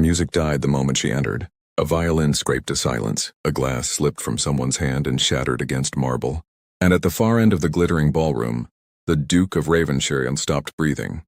music died the moment she entered. A violin scraped to silence, a glass slipped from someone's hand and shattered against marble. And at the far end of the glittering ballroom, the Duke of Ravenshire stopped breathing.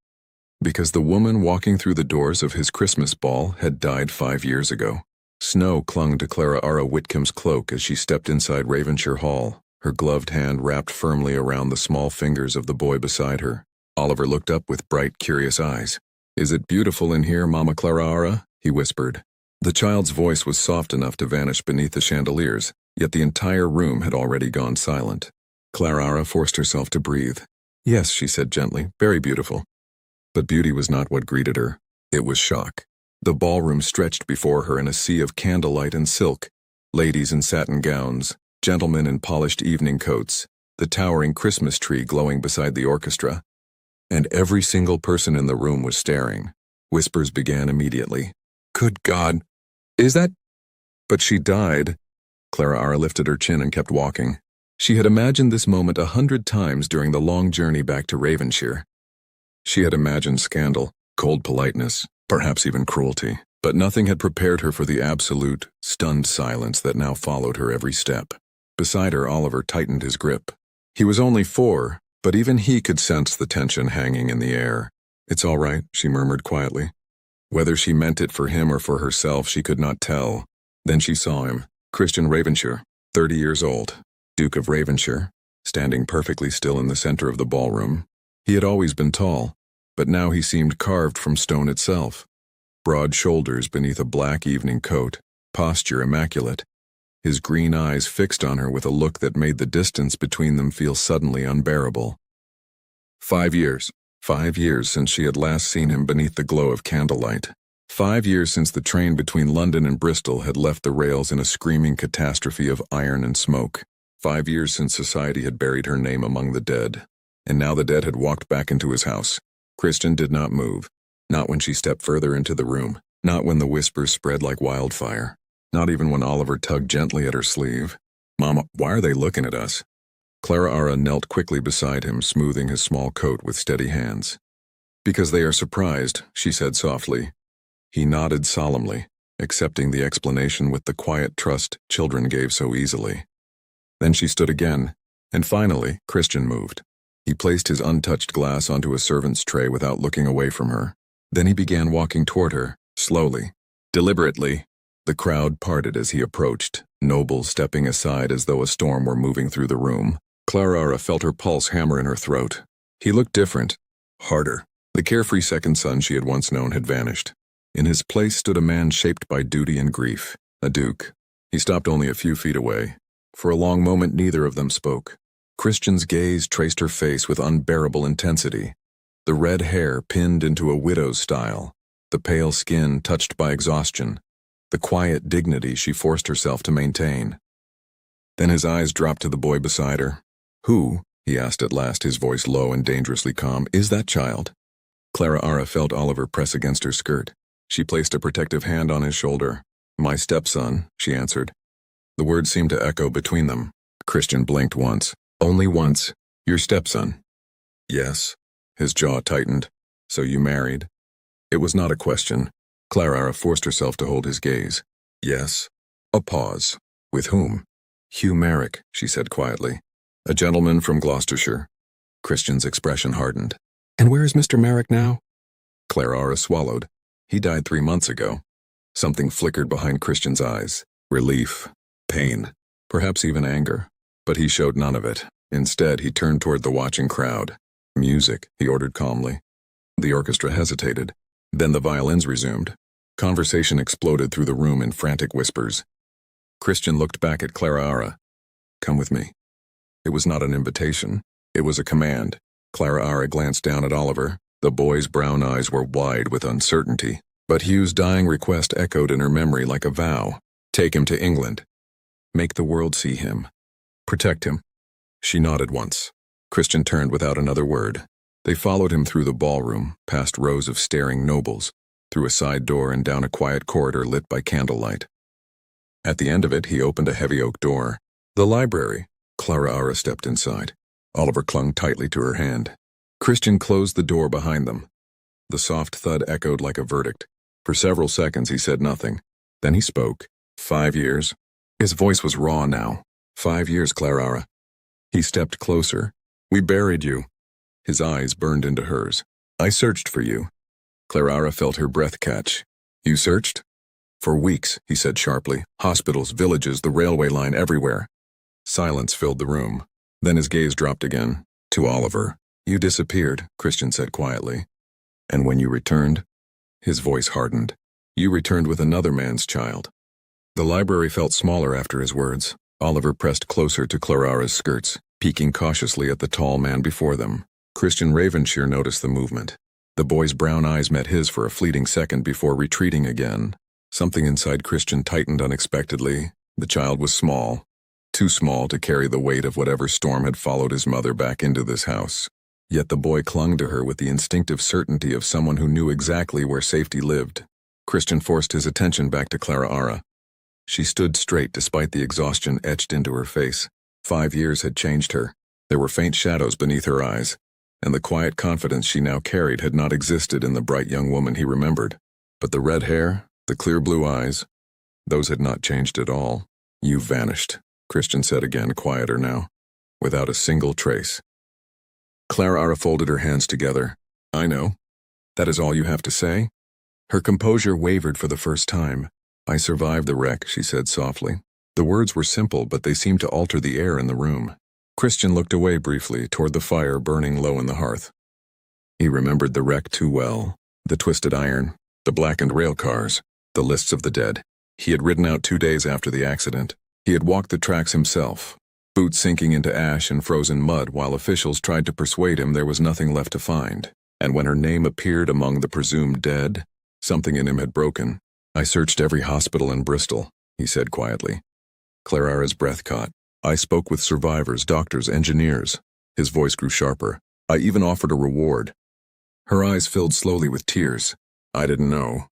Because the woman walking through the doors of his Christmas ball had died 5 years ago. Snow clung to Clara Ara Whitcomb's cloak as she stepped inside Ravenshire Hall, her gloved hand wrapped firmly around the small fingers of the boy beside her. Oliver looked up with bright, curious eyes. "Is it beautiful in here, Mama Clara Ara?" he whispered. The child's voice was soft enough to vanish beneath the chandeliers, yet the entire room had already gone silent. Clara Ara forced herself to breathe. "Yes," she said gently, "very beautiful." But beauty was not what greeted her. It was shock. The ballroom stretched before her in a sea of candlelight and silk, ladies in satin gowns, gentlemen in polished evening coats, the towering Christmas tree glowing beside the orchestra. And every single person in the room was staring. Whispers began immediately. "Good God! Is that—" But she died. Clara Ara lifted her chin and kept walking. She had imagined this moment 100 times during the long journey back to Ravenshire. She had imagined scandal, cold politeness, perhaps even cruelty, but nothing had prepared her for the absolute, stunned silence that now followed her every step. Beside her, Oliver tightened his grip. He was only 4, but even he could sense the tension hanging in the air. "It's all right," she murmured quietly. Whether she meant it for him or for herself, she could not tell. Then she saw him, Christian Ravenshire, 30 years old, Duke of Ravenshire, standing perfectly still in the center of the ballroom. He had always been tall, but now he seemed carved from stone itself. Broad shoulders beneath a black evening coat, posture immaculate. His green eyes fixed on her with a look that made the distance between them feel suddenly unbearable. 5 years. 5 years since she had last seen him beneath the glow of candlelight. 5 years since the train between London and Bristol had left the rails in a screaming catastrophe of iron and smoke. 5 years since society had buried her name among the dead. And now the dead had walked back into his house. Christian did not move. Not when she stepped further into the room. Not when the whispers spread like wildfire. Not even when Oliver tugged gently at her sleeve. "Mama, why are they looking at us?" Clara Ara knelt quickly beside him, smoothing his small coat with steady hands. "Because they are surprised," she said softly. He nodded solemnly, accepting the explanation with the quiet trust children gave so easily. Then she stood again, and finally, Christian moved. He placed his untouched glass onto a servant's tray without looking away from her. Then he began walking toward her, slowly, deliberately. The crowd parted as he approached, nobles stepping aside as though a storm were moving through the room. Clara Ara felt her pulse hammer in her throat. He looked different, harder. The carefree second son she had once known had vanished. In his place stood a man shaped by duty and grief, a duke. He stopped only a few feet away. For a long moment neither of them spoke. Christian's gaze traced her face with unbearable intensity. The red hair pinned into a widow's style, the pale skin touched by exhaustion, the quiet dignity she forced herself to maintain. Then his eyes dropped to the boy beside her. "Who," he asked at last, his voice low and dangerously calm, "is that child?" Clara Ara felt Oliver press against her skirt. She placed a protective hand on his shoulder. "My stepson," she answered. The words seemed to echo between them. Christian blinked once. "Only once. Your stepson?" "Yes." His jaw tightened. "So you married?" It was not a question. Clara Ara forced herself to hold his gaze. "Yes." A pause. "With whom?" "Hugh Merrick," she said quietly. "A gentleman from Gloucestershire." Christian's expression hardened. "And where is Mr. Merrick now?" Clara Ara swallowed. "He died 3 months ago." Something flickered behind Christian's eyes. Relief. Pain. Perhaps even anger. But he showed none of it. Instead, he turned toward the watching crowd. "Music," he ordered calmly. The orchestra hesitated. Then the violins resumed. Conversation exploded through the room in frantic whispers. Christian looked back at Clara Ara. "Come with me." It was not an invitation. It was a command. Clara Ara glanced down at Oliver. The boy's brown eyes were wide with uncertainty. But Hugh's dying request echoed in her memory like a vow. "Take him to England. Make the world see him. Protect him." She nodded once. Christian turned without another word. They followed him through the ballroom, past rows of staring nobles, through a side door and down a quiet corridor lit by candlelight. At the end of it, he opened a heavy oak door. "The library." Clara Ara stepped inside. Oliver clung tightly to her hand. Christian closed the door behind them. The soft thud echoed like a verdict. For several seconds he said nothing. Then he spoke. 5 years. His voice was raw now. 5 years, Clara. He stepped closer. We buried you. His eyes burned into hers. I searched for you. Clara felt her breath catch. You searched? For weeks, he said sharply. Hospitals, villages, the railway line, everywhere. Silence filled the room. Then his gaze dropped again. To Oliver. You disappeared, Christian said quietly. And when you returned? His voice hardened. You returned with another man's child. The library felt smaller after his words. Oliver pressed closer to Clara's skirts, peeking cautiously at the tall man before them. Christian Ravenshire noticed the movement. The boy's brown eyes met his for a fleeting second before retreating again. Something inside Christian tightened unexpectedly. The child was small. Too small to carry the weight of whatever storm had followed his mother back into this house. Yet the boy clung to her with the instinctive certainty of someone who knew exactly where safety lived. Christian forced his attention back to Clara. She stood straight despite the exhaustion etched into her face. 5 years had changed her. There were faint shadows beneath her eyes, and the quiet confidence she now carried had not existed in the bright young woman he remembered. But the red hair, the clear blue eyes, those had not changed at all. You vanished, Christian said again, quieter now, without a single trace. Clara folded her hands together. I know. That is all you have to say? Her composure wavered for the first time. I survived the wreck, she said softly. The words were simple, but they seemed to alter the air in the room. Christian looked away briefly toward the fire burning low in the hearth. He remembered the wreck too well. The twisted iron, the blackened rail cars, the lists of the dead. He had ridden out 2 days after the accident. He had walked the tracks himself, boots sinking into ash and frozen mud while officials tried to persuade him there was nothing left to find. And when her name appeared among the presumed dead, something in him had broken. I searched every hospital in Bristol, he said quietly. Clara's breath caught. I spoke with survivors, doctors, engineers. His voice grew sharper. I even offered a reward. Her eyes filled slowly with tears. I didn't know.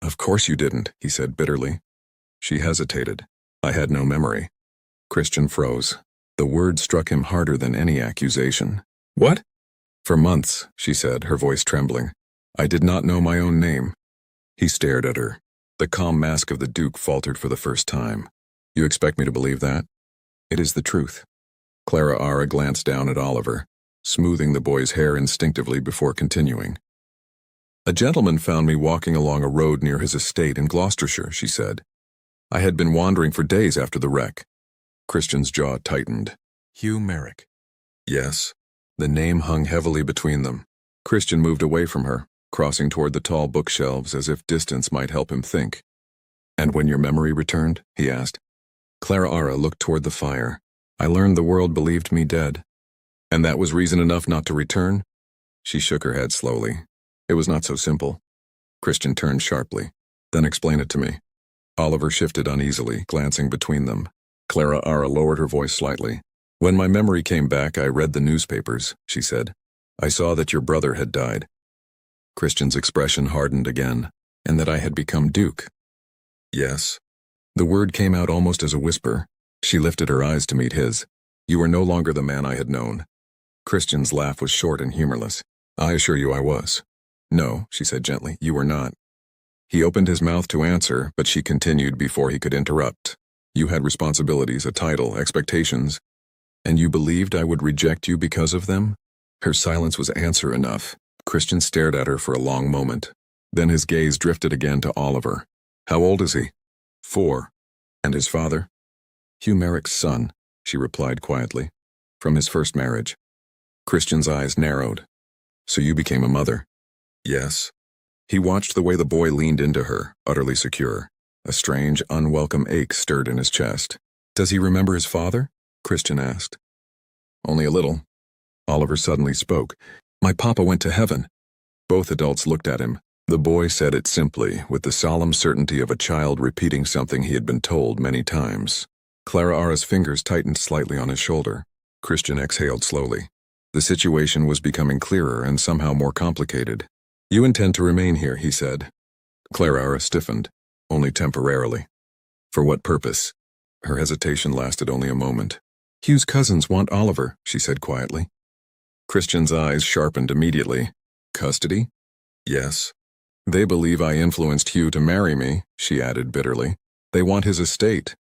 Of course you didn't, he said bitterly. She hesitated. I had no memory. Christian froze. The word struck him harder than any accusation. What? For months, she said, her voice trembling. I did not know my own name. He stared at her. The calm mask of the Duke faltered for the first time. You expect me to believe that? It is the truth. Clara glanced down at Oliver, smoothing the boy's hair instinctively before continuing. A gentleman found me walking along a road near his estate in Gloucestershire, she said. I had been wandering for days after the wreck. Christian's jaw tightened. Hugh Merrick. Yes. The name hung heavily between them. Christian moved away from her, crossing toward the tall bookshelves as if distance might help him think. And when your memory returned? He asked. Clara looked toward the fire. I learned the world believed me dead. And that was reason enough not to return? She shook her head slowly. It was not so simple. Christian turned sharply. Then explain it to me. Oliver shifted uneasily, glancing between them. Clara lowered her voice slightly. When my memory came back, I read the newspapers, she said. I saw that your brother had died. Christian's expression hardened again, and that I had become Duke. Yes. The word came out almost as a whisper. She lifted her eyes to meet his. You were no longer the man I had known. Christian's laugh was short and humorless. I assure you I was. No, she said gently, you were not. He opened his mouth to answer, but she continued before he could interrupt. You had responsibilities, a title, expectations. And you believed I would reject you because of them? Her silence was answer enough. Christian stared at her for a long moment. Then his gaze drifted again to Oliver. How old is he? 4. And his father? Hugh Merrick's son, she replied quietly. From his first marriage. Christian's eyes narrowed. So you became a mother? Yes. He watched the way the boy leaned into her, utterly secure. A strange, unwelcome ache stirred in his chest. Does he remember his father? Christian asked. Only a little. Oliver suddenly spoke. My papa went to heaven. Both adults looked at him. The boy said it simply, with the solemn certainty of a child repeating something he had been told many times. Clara's fingers tightened slightly on his shoulder. Christian exhaled slowly. The situation was becoming clearer and somehow more complicated. You intend to remain here, he said. Clara stiffened, only temporarily. For what purpose? Her hesitation lasted only a moment. Hugh's cousins want Oliver, she said quietly. Christian's eyes sharpened immediately. Custody? Yes. They believe I influenced Hugh to marry me, she added bitterly. They want his estate.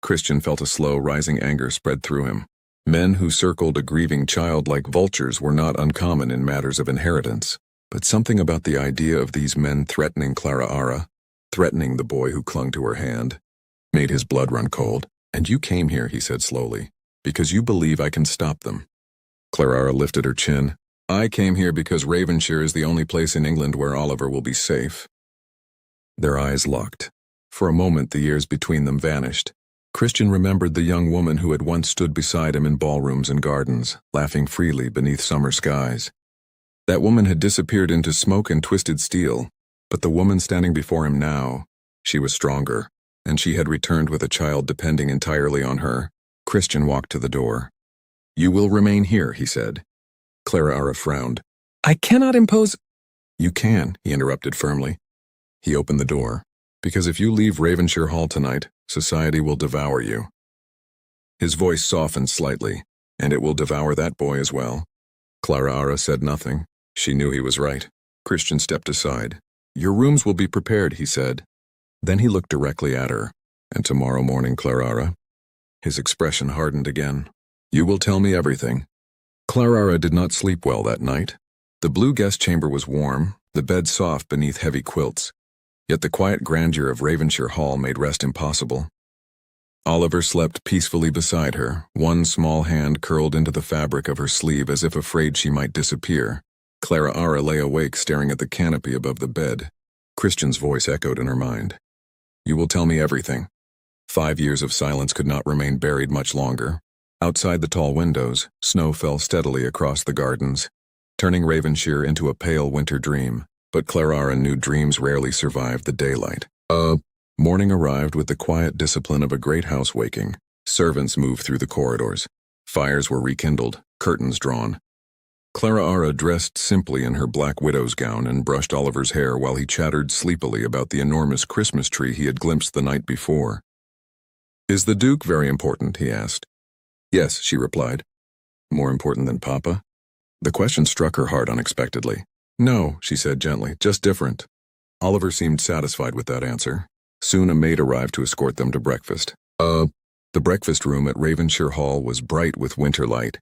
Christian felt a slow, rising anger spread through him. Men who circled a grieving child like vultures were not uncommon in matters of inheritance, but something about the idea of these men threatening Clara Ara, threatening the boy who clung to her hand, made his blood run cold. And you came here, he said slowly, because you believe I can stop them. Clara Ara lifted her chin. I came here because Ravenshire is the only place in England where Oliver will be safe. Their eyes locked. For a moment the years between them vanished. Christian remembered the young woman who had once stood beside him in ballrooms and gardens, laughing freely beneath summer skies. That woman had disappeared into smoke and twisted steel, but the woman standing before him now, she was stronger, and she had returned with a child depending entirely on her. Christian walked to the door. You will remain here, he said. Clara Ara frowned. I cannot impose— You can, he interrupted firmly. He opened the door. Because if you leave Ravenshire Hall tonight, society will devour you. His voice softened slightly, and it will devour that boy as well. Clara Ara said nothing. She knew he was right. Christian stepped aside. Your rooms will be prepared, he said. Then he looked directly at her. And tomorrow morning, Clara Ara. His expression hardened again. You will tell me everything. Clara Ara did not sleep well that night. The blue guest chamber was warm, the bed soft beneath heavy quilts. Yet the quiet grandeur of Ravenshire Hall made rest impossible. Oliver slept peacefully beside her, one small hand curled into the fabric of her sleeve as if afraid she might disappear. Clara Ara lay awake staring at the canopy above the bed. Christian's voice echoed in her mind. You will tell me everything. 5 years of silence could not remain buried much longer. Outside the tall windows, snow fell steadily across the gardens, turning Ravenshire into a pale winter dream. But Clara Ara knew dreams rarely survived the daylight. Morning arrived with the quiet discipline of a great house waking. Servants moved through the corridors. Fires were rekindled, curtains drawn. Clara Ara dressed simply in her black widow's gown and brushed Oliver's hair while he chattered sleepily about the enormous Christmas tree he had glimpsed the night before. Is the Duke very important? He asked. Yes, she replied. More important than Papa? The question struck her heart unexpectedly. No, she said gently, just different. Oliver seemed satisfied with that answer. Soon a maid arrived to escort them to breakfast. The breakfast room at Ravenshire Hall was bright with winter light.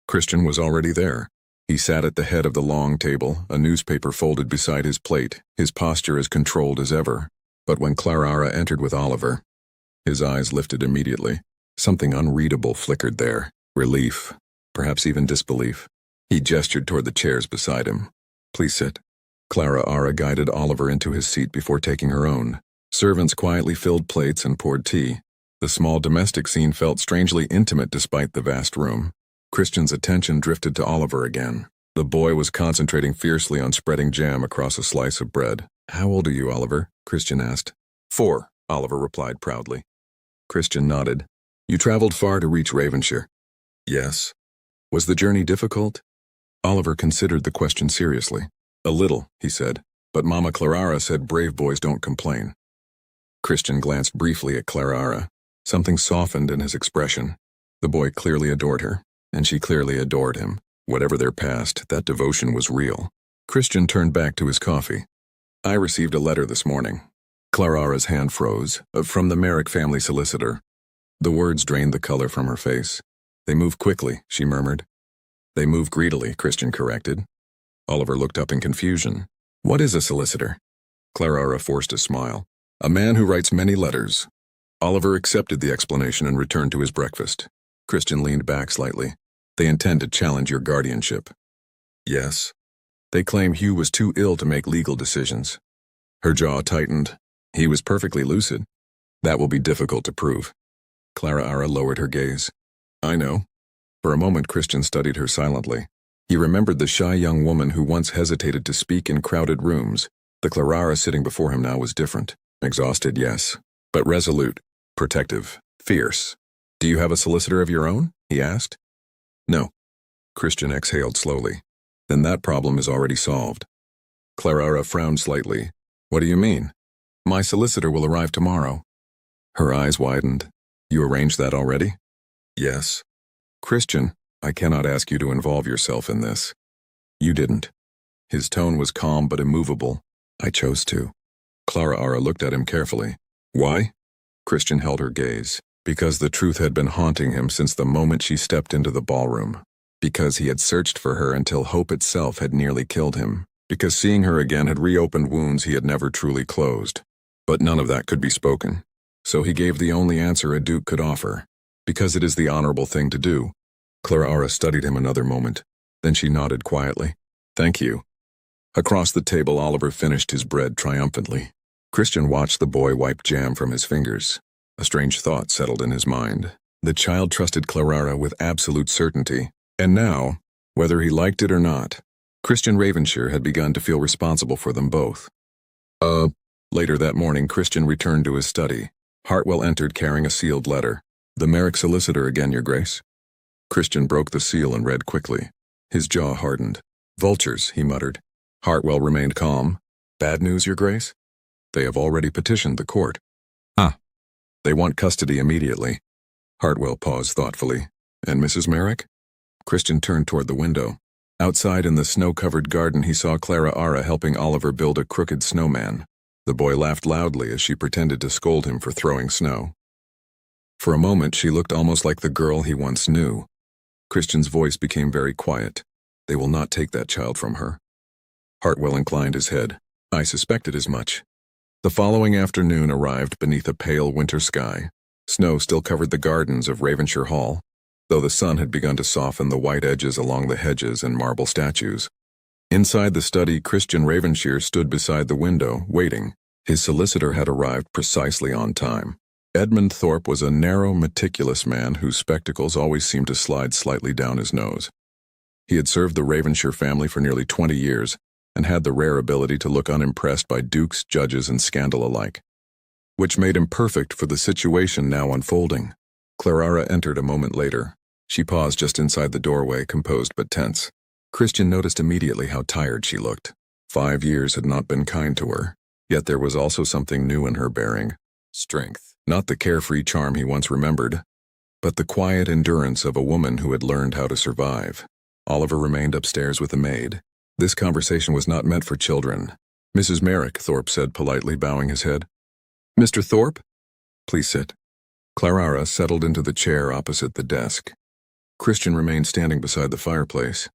Christian was already there. He sat at the head of the long table, a newspaper folded beside his plate, his posture as controlled as ever. But when Clara Ara entered with Oliver, his eyes lifted immediately. Something unreadable flickered there. Relief, perhaps even disbelief. He gestured toward the chairs beside him. Please sit. Clara Ara guided Oliver into his seat before taking her own. Servants quietly filled plates and poured tea. The small domestic scene felt strangely intimate despite the vast room. Christian's attention drifted to Oliver again. The boy was concentrating fiercely on spreading jam across a slice of bread. How old are you, Oliver? Christian asked. 4, Oliver replied proudly. Christian nodded. You traveled far to reach Ravenshire? Yes. Was the journey difficult? Oliver considered the question seriously. A little, he said, but Mama Clara Ara said brave boys don't complain. Christian glanced briefly at Clara Ara. Something softened in his expression. The boy clearly adored her, and she clearly adored him. Whatever their past, that devotion was real. Christian turned back to his coffee. I received a letter this morning. Clara Ara's hand froze, from the Merrick family solicitor. The words drained the color from her face. They move quickly, she murmured. They move greedily, Christian corrected. Oliver looked up in confusion. What is a solicitor? Clara Ara forced a smile. A man who writes many letters. Oliver accepted the explanation and returned to his breakfast. Christian leaned back slightly. They intend to challenge your guardianship. Yes. They claim Hugh was too ill to make legal decisions. Her jaw tightened. He was perfectly lucid. That will be difficult to prove. Clara Ara lowered her gaze. I know. For a moment Christian studied her silently. He remembered the shy young woman who once hesitated to speak in crowded rooms. The Clara Ara sitting before him now was different. Exhausted, yes, but resolute, protective, fierce. Do you have a solicitor of your own? He asked. No. Christian exhaled slowly. Then that problem is already solved. Clara Ara frowned slightly. What do you mean? My solicitor will arrive tomorrow. Her eyes widened. You arranged that already? Yes. Christian, I cannot ask you to involve yourself in this. You didn't. His tone was calm but immovable. I chose to. Clara looked at him carefully. Why? Christian held her gaze. Because the truth had been haunting him since the moment she stepped into the ballroom. Because he had searched for her until hope itself had nearly killed him. Because seeing her again had reopened wounds he had never truly closed. But none of that could be spoken. So he gave the only answer a duke could offer. Because it is the honorable thing to do. Clara studied him another moment. Then she nodded quietly. Thank you. Across the table Oliver finished his bread triumphantly. Christian watched the boy wipe jam from his fingers. A strange thought settled in his mind. The child trusted Clara with absolute certainty. And now, whether he liked it or not, Christian Ravenshire had begun to feel responsible for them both. Later that morning, Christian returned to his study. Hartwell entered carrying a sealed letter. The Merrick solicitor again, Your Grace. Christian broke the seal and read quickly. His jaw hardened. Vultures, he muttered. Hartwell remained calm. Bad news, Your Grace? They have already petitioned the court. They want custody immediately. Hartwell paused thoughtfully. And Mrs. Merrick? Christian turned toward the window. Outside in the snow-covered garden he saw Clara helping Oliver build a crooked snowman. The boy laughed loudly as she pretended to scold him for throwing snow. For a moment she looked almost like the girl he once knew. Christian's voice became very quiet. They will not take that child from her. Hartwell inclined his head. I suspected as much. The following afternoon arrived beneath a pale winter sky. Snow still covered the gardens of Ravenshire Hall, though the sun had begun to soften the white edges along the hedges and marble statues. Inside the study, Christian Ravenshire stood beside the window, waiting. His solicitor had arrived precisely on time. Edmund Thorpe was a narrow, meticulous man whose spectacles always seemed to slide slightly down his nose. He had served the Ravenshire family for nearly 20 years, and had the rare ability to look unimpressed by dukes, judges, and scandal alike, which made him perfect for the situation now unfolding. Clara entered a moment later. She paused just inside the doorway, composed but tense. Christian noticed immediately how tired she looked. 5 years had not been kind to her, yet there was also something new in her bearing. Strength. Not the carefree charm he once remembered, but the quiet endurance of a woman who had learned how to survive. Oliver remained upstairs with the maid. This conversation was not meant for children. Mrs. Merrick, Thorpe said politely, bowing his head. Mr. Thorpe? Please sit. Clara settled into the chair opposite the desk. Christian remained standing beside the fireplace.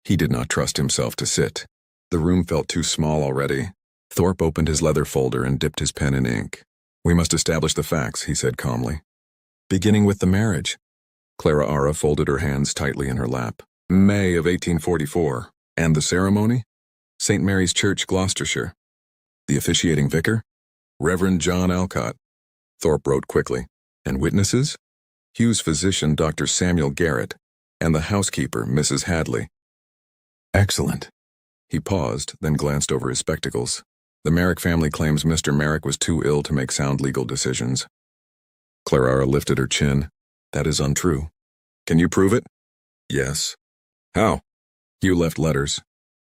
He did not trust himself to sit. The room felt too small already. Thorpe opened his leather folder and dipped his pen in ink. We must establish the facts, he said calmly. Beginning with the marriage. Clara folded her hands tightly in her lap. May of 1844. And the ceremony? St. Mary's Church, Gloucestershire. The officiating vicar? Reverend John Alcott. Thorpe wrote quickly. And witnesses? Hugh's physician, Dr. Samuel Garrett, and the housekeeper, Mrs. Hadley. Excellent. He paused, then glanced over his spectacles. The Merrick family claims Mr. Merrick was too ill to make sound legal decisions. Clara lifted her chin. That is untrue. Can you prove it? Yes. How? Hugh left letters.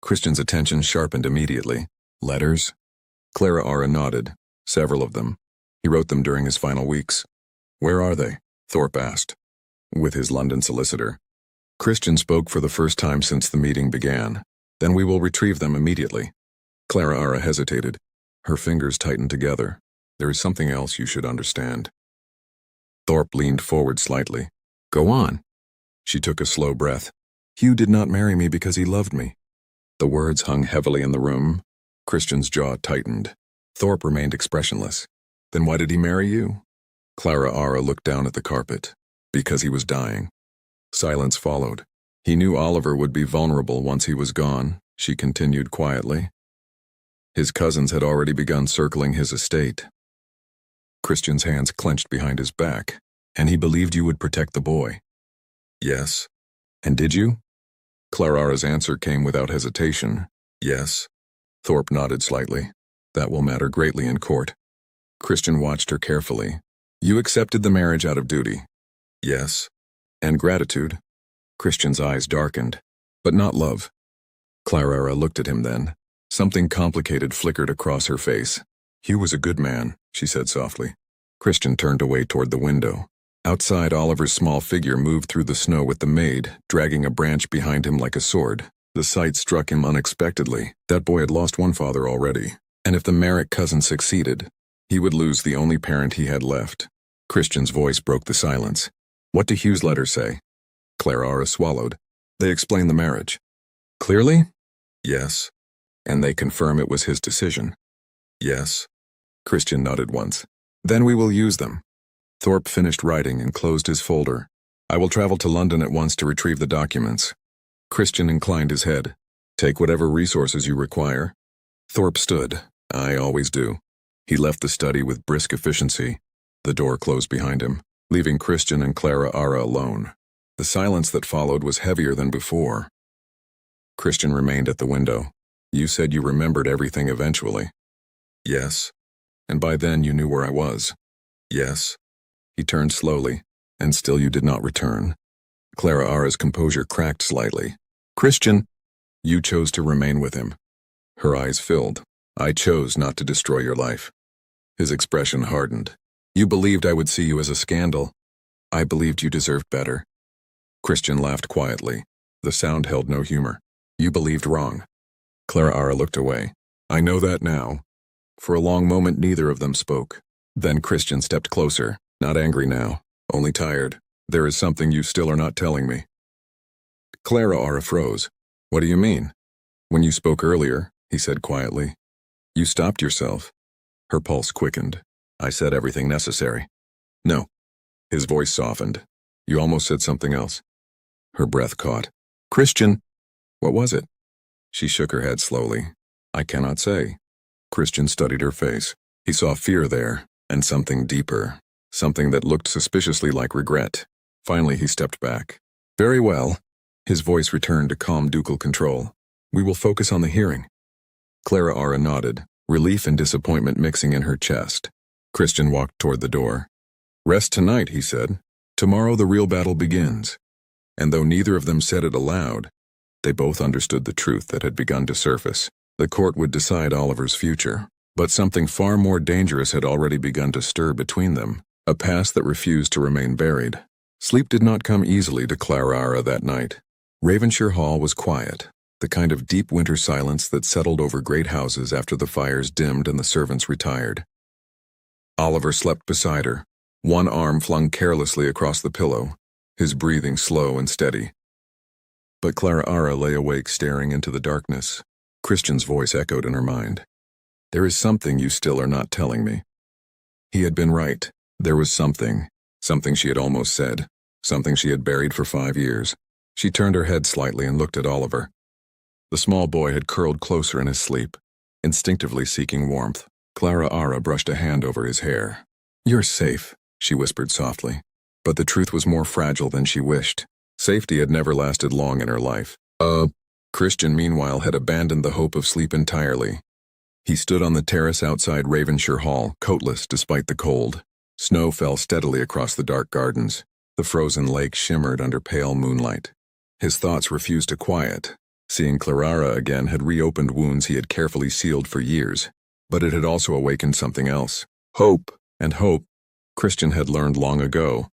Christian's attention sharpened immediately. Letters? Clara nodded. Several of them. He wrote them during his final weeks. Where are they? Thorpe asked. With his London solicitor. Christian spoke for the first time since the meeting began. Then we will retrieve them immediately. Clara hesitated. Her fingers tightened together. There is something else you should understand. Thorpe leaned forward slightly. Go on. She took a slow breath. Hugh did not marry me because he loved me. The words hung heavily in the room. Christian's jaw tightened. Thorpe remained expressionless. Then why did he marry you? Clara looked down at the carpet. Because he was dying. Silence followed. He knew Oliver would be vulnerable once he was gone, she continued quietly. His cousins had already begun circling his estate. Christian's hands clenched behind his back. And he believed you would protect the boy. Yes. And did you? Clara's answer came without hesitation. Yes. Thorpe nodded slightly. That will matter greatly in court. Christian watched her carefully. You accepted the marriage out of duty. Yes. And gratitude. Christian's eyes darkened. But not love. Clara looked at him then. Something complicated flickered across her face. Hugh was a good man, she said softly. Christian turned away toward the window. Outside, Oliver's small figure moved through the snow with the maid, dragging a branch behind him like a sword. The sight struck him unexpectedly. That boy had lost one father already. And if the Merrick cousin succeeded, he would lose the only parent he had left. Christian's voice broke the silence. What do Hugh's letters say? Clara swallowed. They explain the marriage. Clearly? Yes. And they confirm it was his decision. Yes. Christian nodded once. Then we will use them. Thorpe finished writing and closed his folder. I will travel to London at once to retrieve the documents. Christian inclined his head. Take whatever resources you require. Thorpe stood. I always do. He left the study with brisk efficiency. The door closed behind him, leaving Christian and Clara alone. The silence that followed was heavier than before. Christian remained at the window. You said you remembered everything eventually. Yes. And by then you knew where I was. Yes. He turned slowly, and still you did not return. Clara's composure cracked slightly. Christian, you chose to remain with him. Her eyes filled. I chose not to destroy your life. His expression hardened. You believed I would see you as a scandal. I believed you deserved better. Christian laughed quietly. The sound held no humor. You believed wrong. Clara looked away. I know that now. For a long moment neither of them spoke. Then Christian stepped closer, not angry now, only tired. There is something you still are not telling me. Clara froze. What do you mean? When you spoke earlier, he said quietly. You stopped yourself. Her pulse quickened. I said everything necessary. No. His voice softened. You almost said something else. Her breath caught. Christian! What was it? She shook her head slowly. I cannot say. Christian studied her face. He saw fear there, and something deeper. Something that looked suspiciously like regret. Finally he stepped back. Very well. His voice returned to calm ducal control. We will focus on the hearing. Clara nodded, relief and disappointment mixing in her chest. Christian walked toward the door. Rest tonight, he said. Tomorrow the real battle begins. And though neither of them said it aloud, they both understood the truth that had begun to surface. The court would decide Oliver's future. But something far more dangerous had already begun to stir between them, a past that refused to remain buried. Sleep did not come easily to Clara that night. Ravenshire Hall was quiet, the kind of deep winter silence that settled over great houses after the fires dimmed and the servants retired. Oliver slept beside her, one arm flung carelessly across the pillow, his breathing slow and steady. But Clara lay awake staring into the darkness. Christian's voice echoed in her mind. There is something you still are not telling me. He had been right. There was something she had almost said, something she had buried for 5 years. She turned her head slightly and looked at Oliver. The small boy had curled closer in his sleep, instinctively seeking warmth. Clara brushed a hand over his hair. You're safe, she whispered softly. But the truth was more fragile than she wished. Safety had never lasted long in her life. Christian, meanwhile, had abandoned the hope of sleep entirely. He stood on the terrace outside Ravenshire Hall, coatless despite the cold. Snow fell steadily across the dark gardens. The frozen lake shimmered under pale moonlight. His thoughts refused to quiet. Seeing Clara again had reopened wounds he had carefully sealed for years. But it had also awakened something else. Hope. And hope, Christian had learned long ago,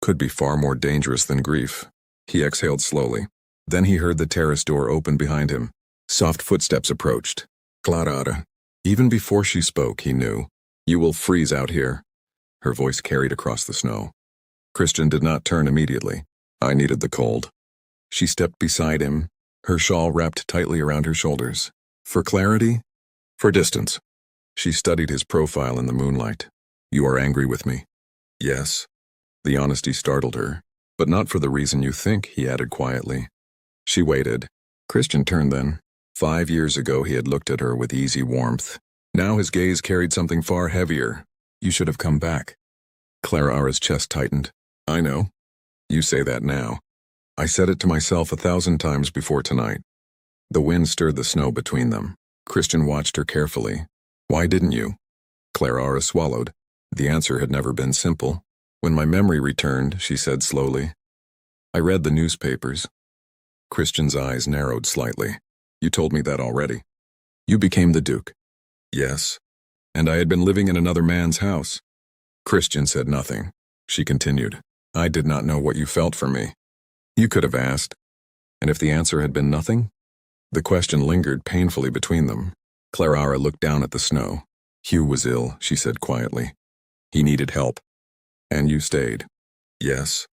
could be far more dangerous than grief. He exhaled slowly. Then he heard the terrace door open behind him. Soft footsteps approached. Clara. Even before she spoke, he knew. You will freeze out here. Her voice carried across the snow. Christian did not turn immediately. I needed the cold. She stepped beside him, her shawl wrapped tightly around her shoulders. For clarity? For distance. She studied his profile in the moonlight. You are angry with me? Yes. The honesty startled her. But not for the reason you think, he added quietly. She waited. Christian turned then. 5 years ago he had looked at her with easy warmth. Now his gaze carried something far heavier. You should have come back. Clara's chest tightened. I know. You say that now. I said it to myself 1,000 times before tonight. The wind stirred the snow between them. Christian watched her carefully. Why didn't you? Clara swallowed. The answer had never been simple. When my memory returned, she said slowly. I read the newspapers. Christian's eyes narrowed slightly. You told me that already. You became the Duke. Yes. And I had been living in another man's house. Christian said nothing. She continued. I did not know what you felt for me. You could have asked. And if the answer had been nothing? The question lingered painfully between them. Clara looked down at the snow. Hugh was ill, she said quietly. He needed help. And you stayed. Yes.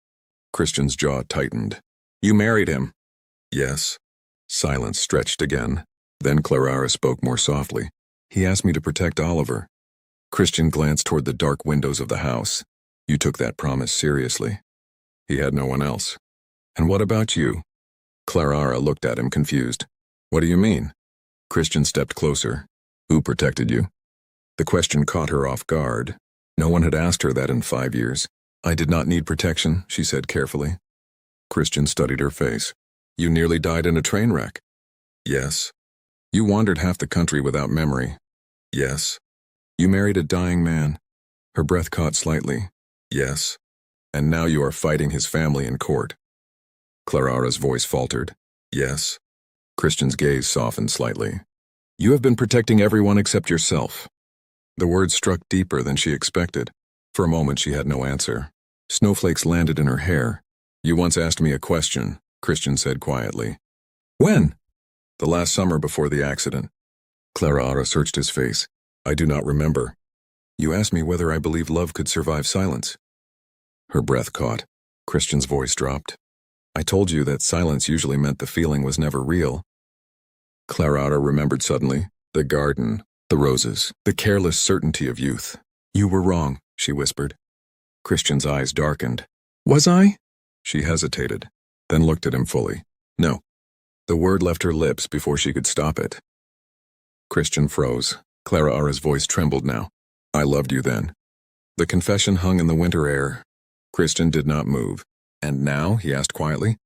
Christian's jaw tightened. You married him. Yes. Silence stretched again. Then Clara spoke more softly. He asked me to protect Oliver. Christian glanced toward the dark windows of the house. You took that promise seriously. He had no one else. And what about you? Clara looked at him confused. What do you mean? Christian stepped closer. Who protected you? The question caught her off guard. No one had asked her that in 5 years. I did not need protection, she said carefully. Christian studied her face. You nearly died in a train wreck. Yes. You wandered half the country without memory. Yes. You married a dying man. Her breath caught slightly. Yes. And now you are fighting his family in court. Clara's voice faltered. Yes. Christian's gaze softened slightly. You have been protecting everyone except yourself. The words struck deeper than she expected. For a moment she had no answer. Snowflakes landed in her hair. You once asked me a question, Christian said quietly. When? The last summer before the accident. Clara searched his face. I do not remember. You asked me whether I believed love could survive silence. Her breath caught. Christian's voice dropped. I told you that silence usually meant the feeling was never real. Clara remembered suddenly. The garden, the roses, the careless certainty of youth. You were wrong, she whispered. Christian's eyes darkened. Was I? She hesitated, then looked at him fully. No. The word left her lips before she could stop it. Christian froze. Clara's voice trembled now. I loved you then. The confession hung in the winter air. Christian did not move. And now? He asked quietly.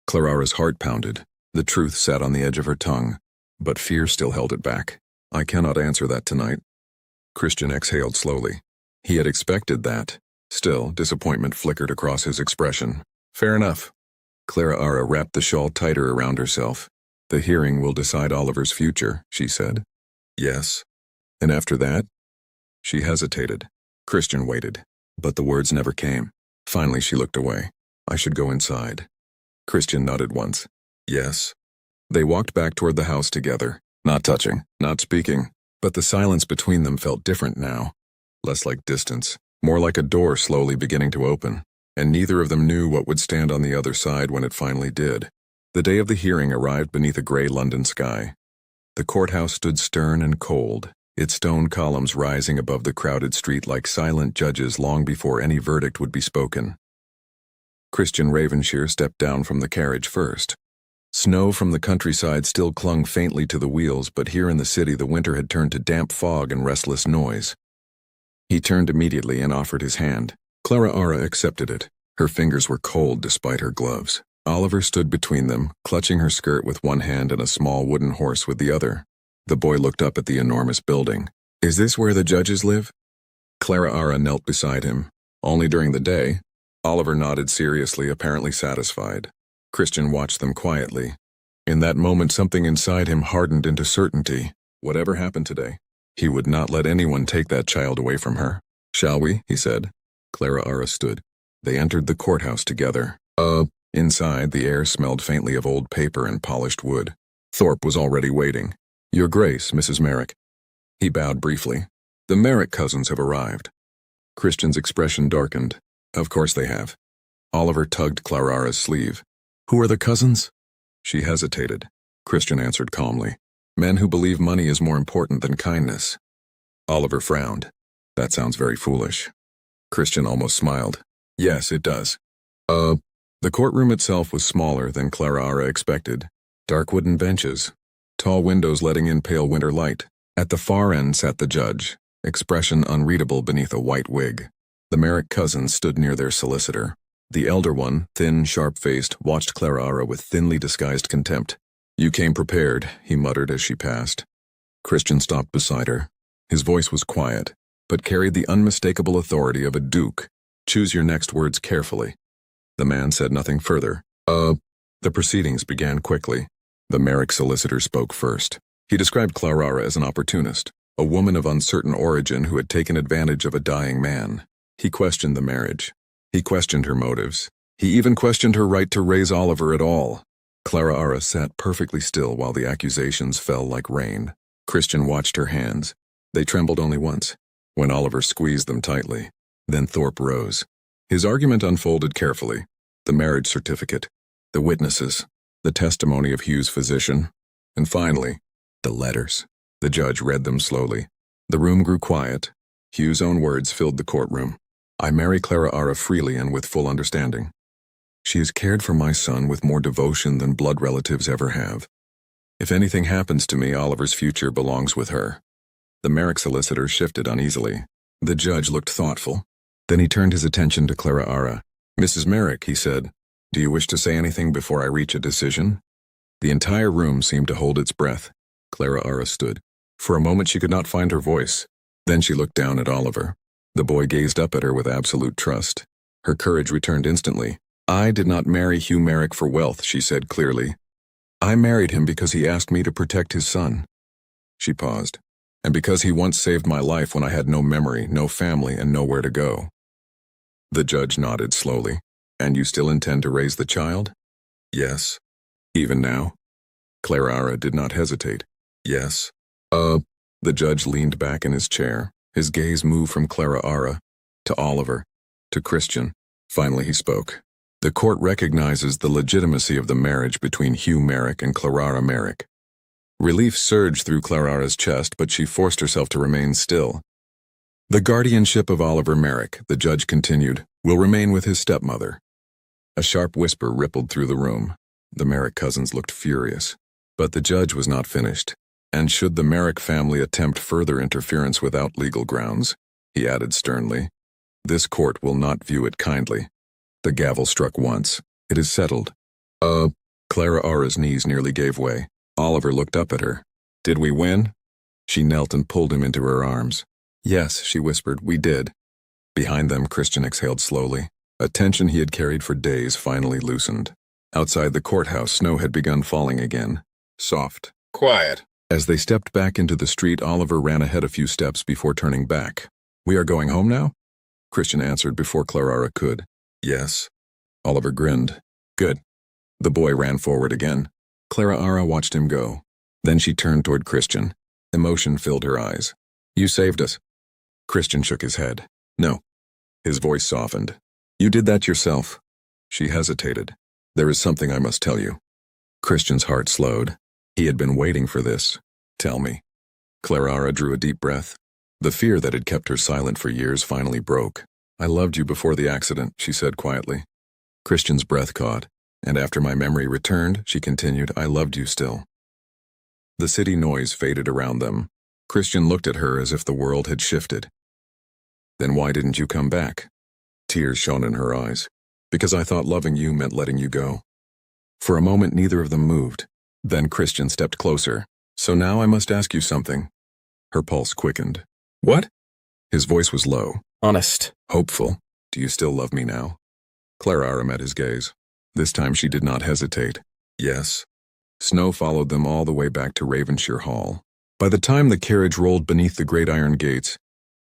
Clara's heart pounded. The truth sat on the edge of her tongue, but fear still held it back. I cannot answer that tonight. Christian exhaled slowly. He had expected that. Still, disappointment flickered across his expression. Fair enough. Clara wrapped the shawl tighter around herself. The hearing will decide Oliver's future, she said. Yes. And after that? She hesitated. Christian waited, but the words never came. Finally she looked away. I should go inside. Christian nodded once. Yes. They walked back toward the house together, not touching, not speaking, but the silence between them felt different now. Less like distance, more like a door slowly beginning to open, and neither of them knew what would stand on the other side when it finally did. The day of the hearing arrived beneath a gray London sky. The courthouse stood stern and cold, its stone columns rising above the crowded street like silent judges long before any verdict would be spoken. Christian Ravenshire stepped down from the carriage first. Snow from the countryside still clung faintly to the wheels, but here in the city the winter had turned to damp fog and restless noise. He turned immediately and offered his hand. Clara accepted it. Her fingers were cold despite her gloves. Oliver stood between them, clutching her skirt with one hand and a small wooden horse with the other. The boy looked up at the enormous building. Is this where the judges live? Clara knelt beside him. Only during the day. Oliver nodded seriously, apparently satisfied. Christian watched them quietly. In that moment something inside him hardened into certainty. Whatever happened today, he would not let anyone take that child away from her. Shall we? He said. Clara stood. They entered the courthouse together. Inside, the air smelled faintly of old paper and polished wood. Thorpe was already waiting. Your Grace, Mrs. Merrick. He bowed briefly. The Merrick cousins have arrived. Christian's expression darkened. Of course they have. Oliver tugged Clara's sleeve. Who are the cousins? She hesitated. Christian answered calmly. Men who believe money is more important than kindness. Oliver frowned. That sounds very foolish. Christian almost smiled. Yes, it does. The courtroom itself was smaller than Clara expected. Dark wooden benches, tall windows letting in pale winter light. At the far end sat the judge, expression unreadable beneath a white wig. The Merrick cousins stood near their solicitor. The elder one, thin, sharp-faced, watched Clara with thinly disguised contempt. You came prepared, he muttered as she passed. Christian stopped beside her. His voice was quiet, but carried the unmistakable authority of a duke. Choose your next words carefully. The man said nothing further. The proceedings began quickly. The Merrick solicitor spoke first. He described Clara as an opportunist, a woman of uncertain origin who had taken advantage of a dying man. He questioned the marriage. He questioned her motives. He even questioned her right to raise Oliver at all. Clara sat perfectly still while the accusations fell like rain. Christian watched her hands. They trembled only once, when Oliver squeezed them tightly. Then Thorpe rose. His argument unfolded carefully. The marriage certificate, the witnesses, the testimony of Hugh's physician, and finally, the letters. The judge read them slowly. The room grew quiet. Hugh's own words filled the courtroom. I marry Clara Ara freely and with full understanding. She has cared for my son with more devotion than blood relatives ever have. If anything happens to me, Oliver's future belongs with her. The Merrick solicitor shifted uneasily. The judge looked thoughtful. Then he turned his attention to Clara Ara. Mrs. Merrick, he said, do you wish to say anything before I reach a decision? The entire room seemed to hold its breath. Clara Ara stood. For a moment she could not find her voice. Then she looked down at Oliver. The boy gazed up at her with absolute trust. Her courage returned instantly. I did not marry Hugh Merrick for wealth, she said clearly. I married him because he asked me to protect his son. She paused. And because he once saved my life when I had no memory, no family, and nowhere to go. The judge nodded slowly. And you still intend to raise the child? Yes. Even now? Clara Ara did not hesitate. Yes. The judge leaned back in his chair. His gaze moved from Clara Ara to Oliver, to Christian. Finally he spoke. The court recognizes the legitimacy of the marriage between Hugh Merrick and Clara Merrick. Relief surged through Clara Ara's chest, but she forced herself to remain still. The guardianship of Oliver Merrick, the judge continued, will remain with his stepmother. A sharp whisper rippled through the room. The Merrick cousins looked furious. But the judge was not finished. And should the Merrick family attempt further interference without legal grounds, he added sternly, this court will not view it kindly. The gavel struck once. It is settled. Clara Ara's knees nearly gave way. Oliver looked up at her. Did we win? She knelt and pulled him into her arms. Yes, she whispered, we did. Behind them, Christian exhaled slowly. A tension he had carried for days finally loosened. Outside the courthouse, snow had begun falling again. Soft. Quiet. As they stepped back into the street, Oliver ran ahead a few steps before turning back. We are going home now? Christian answered before Clara could. Yes. Oliver grinned. Good. The boy ran forward again. Clara Ara watched him go. Then she turned toward Christian. Emotion filled her eyes. You saved us. Christian shook his head. No. His voice softened. You did that yourself. She hesitated. There is something I must tell you. Christian's heart slowed. He had been waiting for this. Tell me. Clara Ara drew a deep breath. The fear that had kept her silent for years finally broke. I loved you before the accident, she said quietly. Christian's breath caught, and after my memory returned, she continued, I loved you still. The city noise faded around them. Christian looked at her as if the world had shifted. Then why didn't you come back? Tears shone in her eyes. Because I thought loving you meant letting you go. For a moment, neither of them moved. Then Christian stepped closer. So now I must ask you something. Her pulse quickened. What? His voice was low. Honest. Hopeful. Do you still love me now? Clara met his gaze. This time she did not hesitate. Yes. Snow followed them all the way back to Ravenshire Hall. By the time the carriage rolled beneath the great iron gates,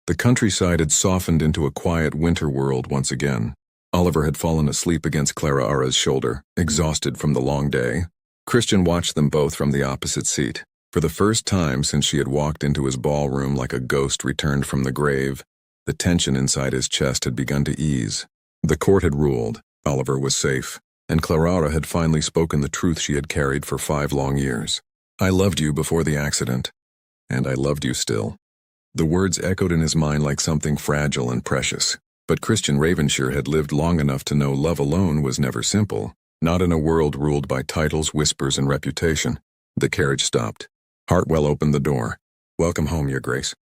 the countryside had softened into a quiet winter world once again. Oliver had fallen asleep against Clara Ara's shoulder, exhausted from the long day. Christian watched them both from the opposite seat. For the first time since she had walked into his ballroom like a ghost returned from the grave, the tension inside his chest had begun to ease. The court had ruled. Oliver was safe. And Clara had finally spoken the truth she had carried for 5 long years. I loved you before the accident. And I loved you still. The words echoed in his mind like something fragile and precious. But Christian Ravenshire had lived long enough to know love alone was never simple, not in a world ruled by titles, whispers, and reputation. The carriage stopped. Hartwell opened the door. Welcome home, Your Grace.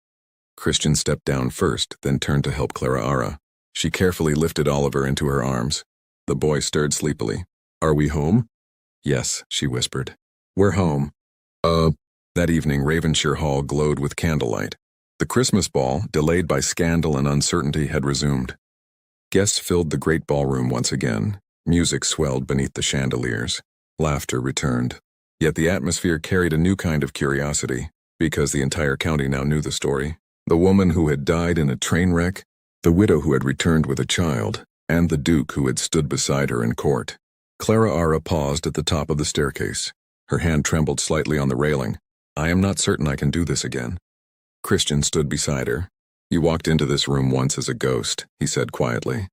Christian stepped down first, then turned to help Clara. She carefully lifted Oliver into her arms. The boy stirred sleepily. Are we home? Yes, she whispered. We're home. That evening, Ravenshire Hall glowed with candlelight. The Christmas ball, delayed by scandal and uncertainty, had resumed. Guests filled the great ballroom once again. Music swelled beneath the chandeliers. Laughter returned. Yet the atmosphere carried a new kind of curiosity, because the entire county now knew the story. The woman who had died in a train wreck, the widow who had returned with a child, and the Duke who had stood beside her in court. Clara paused at the top of the staircase. Her hand trembled slightly on the railing. I am not certain I can do this again. Christian stood beside her. You walked into this room once as a ghost, he said quietly.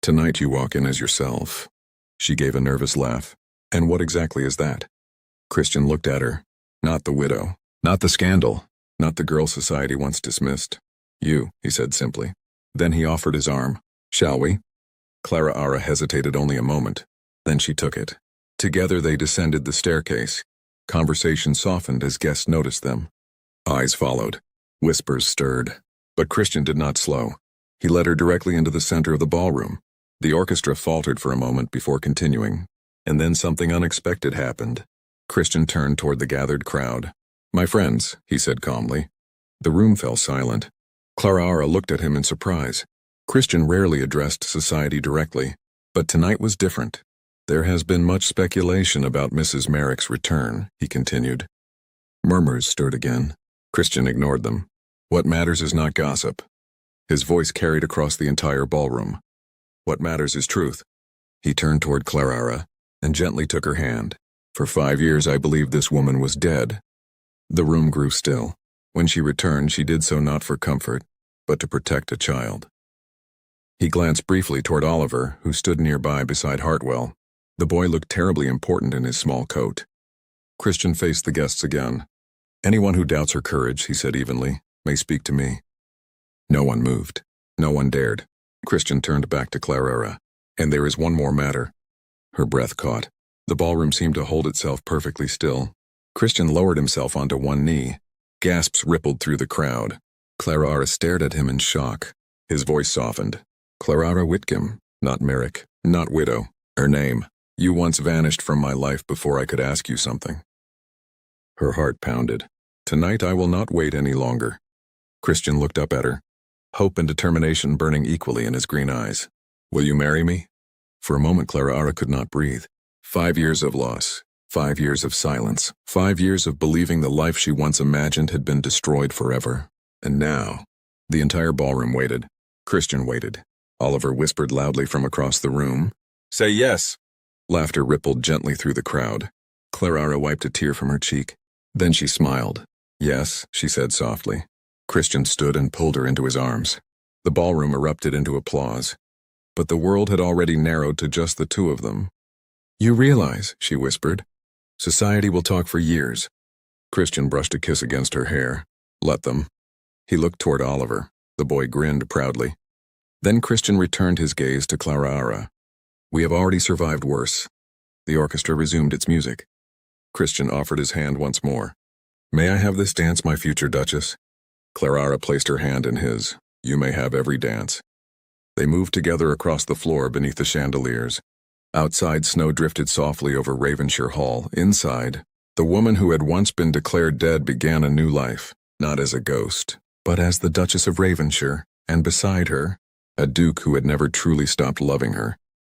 Tonight you walk in as yourself. She gave a nervous laugh. And what exactly is that? Christian looked at her. Not the widow. Not the scandal. Not the girl society once dismissed. You, he said simply. Then he offered his arm. Shall we? Clara Ara hesitated only a moment. Then she took it. Together they descended the staircase. Conversation softened as guests noticed them. Eyes followed. Whispers stirred. But Christian did not slow. He led her directly into the center of the ballroom. The orchestra faltered for a moment before continuing. And then something unexpected happened. Christian turned toward the gathered crowd. My friends, he said calmly. The room fell silent. Clara Ara looked at him in surprise. Christian rarely addressed society directly, but tonight was different. There has been much speculation about Mrs. Merrick's return, he continued. Murmurs stirred again. Christian ignored them. What matters is not gossip. His voice carried across the entire ballroom. What matters is truth. He turned toward Clara Ara and gently took her hand. For 5 years I believed this woman was dead. The room grew still. When she returned, she did so not for comfort, but to protect a child. He glanced briefly toward Oliver, who stood nearby beside Hartwell. The boy looked terribly important in his small coat. Christian faced the guests again. Anyone who doubts her courage, he said evenly, may speak to me. No one moved. No one dared. Christian turned back to Clara. And there is one more matter. Her breath caught. The ballroom seemed to hold itself perfectly still. Christian lowered himself onto one knee. Gasps rippled through the crowd. Clara stared at him in shock. His voice softened. Clara Whitcomb, not Merrick, not widow. Her name. You once vanished from my life before I could ask you something. Her heart pounded. Tonight I will not wait any longer. Christian looked up at her. Hope and determination burning equally in his green eyes. Will you marry me? For a moment Clara could not breathe. 5 years of loss. 5 years of silence. 5 years of believing the life she once imagined had been destroyed forever. And now, the entire ballroom waited. Christian waited. Oliver whispered loudly from across the room. Say yes. Laughter rippled gently through the crowd. Clara wiped a tear from her cheek. Then she smiled. Yes, she said softly. Christian stood and pulled her into his arms. The ballroom erupted into applause. But the world had already narrowed to just the two of them. You realize, she whispered, society will talk for years. Christian brushed a kiss against her hair. Let them. He looked toward Oliver. The boy grinned proudly. Then Christian returned his gaze to Clara. We have already survived worse. The orchestra resumed its music. Christian offered his hand once more. May I have this dance, my future Duchess? Clara placed her hand in his. You may have every dance. They moved together across the floor beneath the chandeliers. Outside, snow drifted softly over Ravenshire Hall. Inside, the woman who had once been declared dead began a new life, not as a ghost, but as the Duchess of Ravenshire, and beside her, a duke who had never truly stopped loving her.